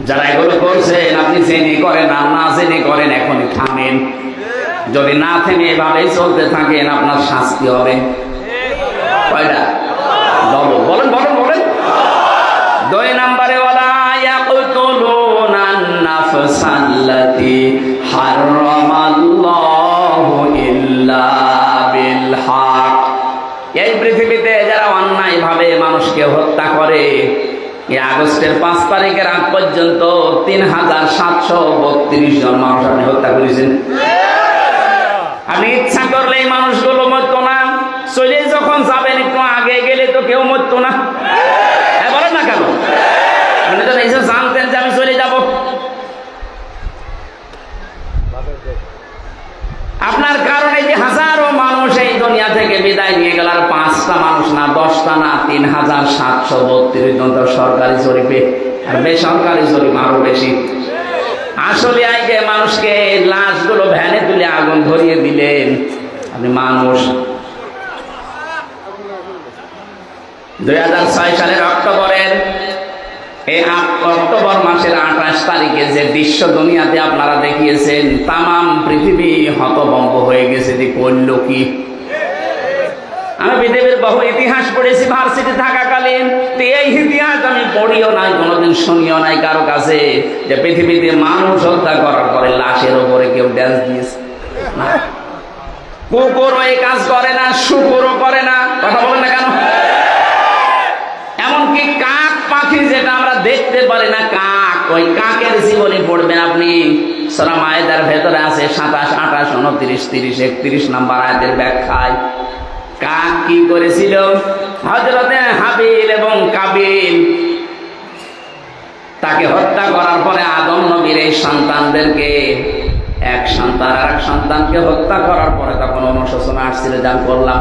যারা এগুলো করছেন আপনি জেনে করেন আর না জেনে করেন, এখনই থামেন। যদি না থেমে এভাবেই চলতে থাকেন আপনার শাস্তি হবে কয়টা? ডবল। বলেন বলেন বলেন। 2 নম্বরে ওয়ালা ইয়াকতুলুনান নাফসাল্লাতী হারামাল্লাহু ইল্লা বিল হক। এই পৃথিবীতে যারা অন্যায়ভাবে মানুষকে হত্যা করে, এই আগস্টের 5 তারিখের আগ পর্যন্ত 3732 জন মানুষ আপনি হত্যা করেছেন। আপনি ইচ্ছা করলে এই মানুষগুলো মরতো না, চলে যখন যাবেন একটু আগে গেলে তো কেউ মরতো না। বলেন না কেন? আপনি তো নিজে জানতেন যে আমি চলে যাব। আপনার কারণে যে হাজারো মানুষ এই দুনিয়া থেকে বিদায় নিয়ে গেল, আর 5টা মানুষ না, 10টা না, 3732 জন তো সরকারি জরিপে, আর বেসরকারি জরিপ আরো বেশি। আসলে আগে মানুষকে লাশগুলো ভ্যানে তুলে আগুন ধরিয়ে দিলেন আপনি মানুষ। 2006 সালের অক্টোবর মাসের 28 তারিখে যে দৃশ্য দুনিয়াতে আপনারা দেখিয়েছেন, তামাম পৃথিবী হতভম্ব হয়ে গেছে যে করল কি। আমি পৃথিবীর বহু ইতিহাস পড়েছি ভার্সিটি থাকাকালীন, এই ইতিহাস আমি পড়িও নাই, কোনোদিন শুনিও নাই কারো কাছে যে পৃথিবীতে মানুষ হত্যা করার পরে লাশের উপরে কেউ ড্যান্স দিয়েছে। কুকুরও এই কাজ করে না, শুকুরও করে না। কথা বলেন না কেন? এমনকি কাক পাখি যেটা আমরা দেখতে পারি না, কাক, ওই কাকের জীবনী পড়বেন আপনি, সূরা মায়েদার ভেতরে আছে 27, 28, 29, 30, 31 নম্বর আয়াতের ব্যাখ্যায়। কাক কি করেছিল? হযরতে হাবিল এবং কাবিল তাকে হত্যা করার পরে আদম নবীর এই সন্তানদেরকে, এক সন্তান আর এক সন্তানকে হত্যা করার পরে তখন অনুশোচনা আসছিল যে আমি করলাম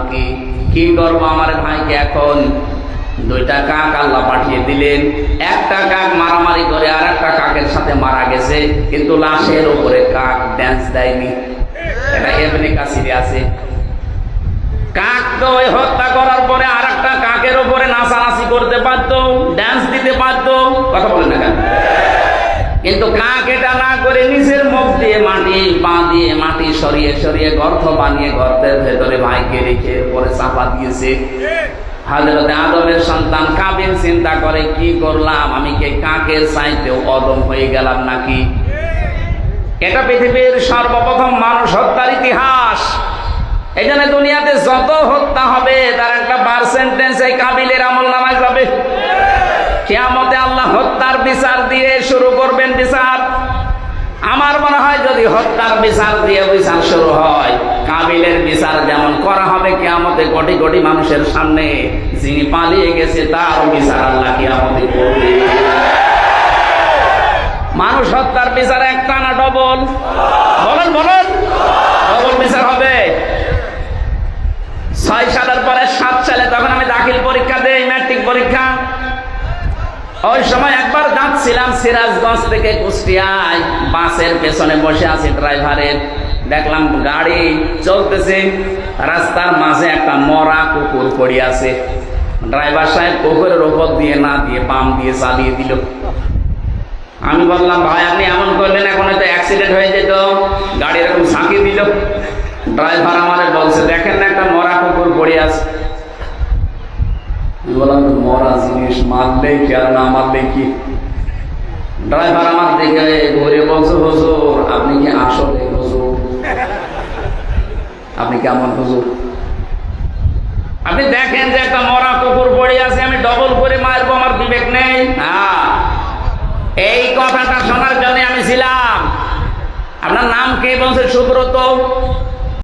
কি করবো আমার ভাইকে। এখন 2টা কাক আল্লাহ পাঠিয়ে দিলেন। একটা কাক মারামারি করে আর একটা কাকের সাথে মারা গেছে, কিন্তু লাশের উপরে কাক ড্যান্স দেয়নি। এটা ইবনে কাসিরে আছে। কাক তো ওই হত্যা করার পরে আর একটা কাকের উপরে নাচানাচি করতে পারতো, ড্যান্স দিতে পারতো। কথা বলেন না কেন? কিন্তু কাক এটা না করে নিজের মুখ দিয়ে মাটি, পা দিয়ে মাটি সরিয়ে সরিয়ে গর্ত বানিয়ে গর্তের ভেতরে ভাইকে রেখে পরে চাপা দিয়েছে। হযরত আদমের সন্তান কাবিল চিন্তা করে, কি করলাম আমি, কে কাকের চাইতেও অদম হয়ে গেলাম নাকি? এটা পৃথিবীর সর্বপ্রথম মানুষ হত্যার ইতিহাস। এই জন্য দুনিয়াতে যত হত্যা হবে তার একটা পার্সেন্টেজ এই কাবিলের আমলনামায় যাবে। কিয়ামতে আল্লাহ হত্যার বিচার দিয়ে শুরু করবেন বিচার। আমার মনে হয় যদি হত্যার বিচার দিয়ে বিচার শুরু হয়, কাবিলের বিচার যেমন করা হবে কিয়ামতে কোটি কোটি মানুষের সামনে, যিনি পালিয়ে গেছে তার বিচার আল্লাহ কিয়ামতে করবে। মানুষ হত্যার বিচার একটা না ডবল? বলেন বলেন। ডবল বিচার হবে। 6 সালের পরে 7 সালে তখন আমি দাখিল পরীক্ষা দেই, ম্যাট্রিক পরীক্ষা। ওই সময় একবার যাচ্ছিলাম সিরাজগঞ্জ থেকে কুষ্টিয়ায়, বাসের পেছনে বসে আছি ড্রাইভারের, দেখলাম গাড়ি চলতেছে, রাস্তার মাঝে একটা মরা কুকুর পড়ে আছে। ড্রাইভার সাহেব কুকুরের উপর দিয়ে না দিয়ে বাম দিয়ে চালিয়ে দিল। আমি বললাম, ভাই আপনি এমন করলেন, এখন হয়তো অ্যাক্সিডেন্ট হয়ে যেত। গাড়ি এরকম ঝাঁকি দিল। ড্রাইভার আমাদের বলছে, দেখেন না একটা মরা কুকুর পড়ে আছে। বললাম, মরা জিনিস মারলে কি আর না মারলে কি? ড্রাইভার আমার দিকে ঘুরে বলছে, হুজুর আপনি কি আসলে হুজুর? আপনি কেমন হুজুর? আপনি দেখেন যে একটা মরা কুকুর পড়ে আছে, আমি ডবল করে মারবো, আমার বিবেক নেই? হ্যাঁ, এই কথাটা শোনার জন্য আমি ছিলাম। আপনার নাম কে? বলছে সুব্রত।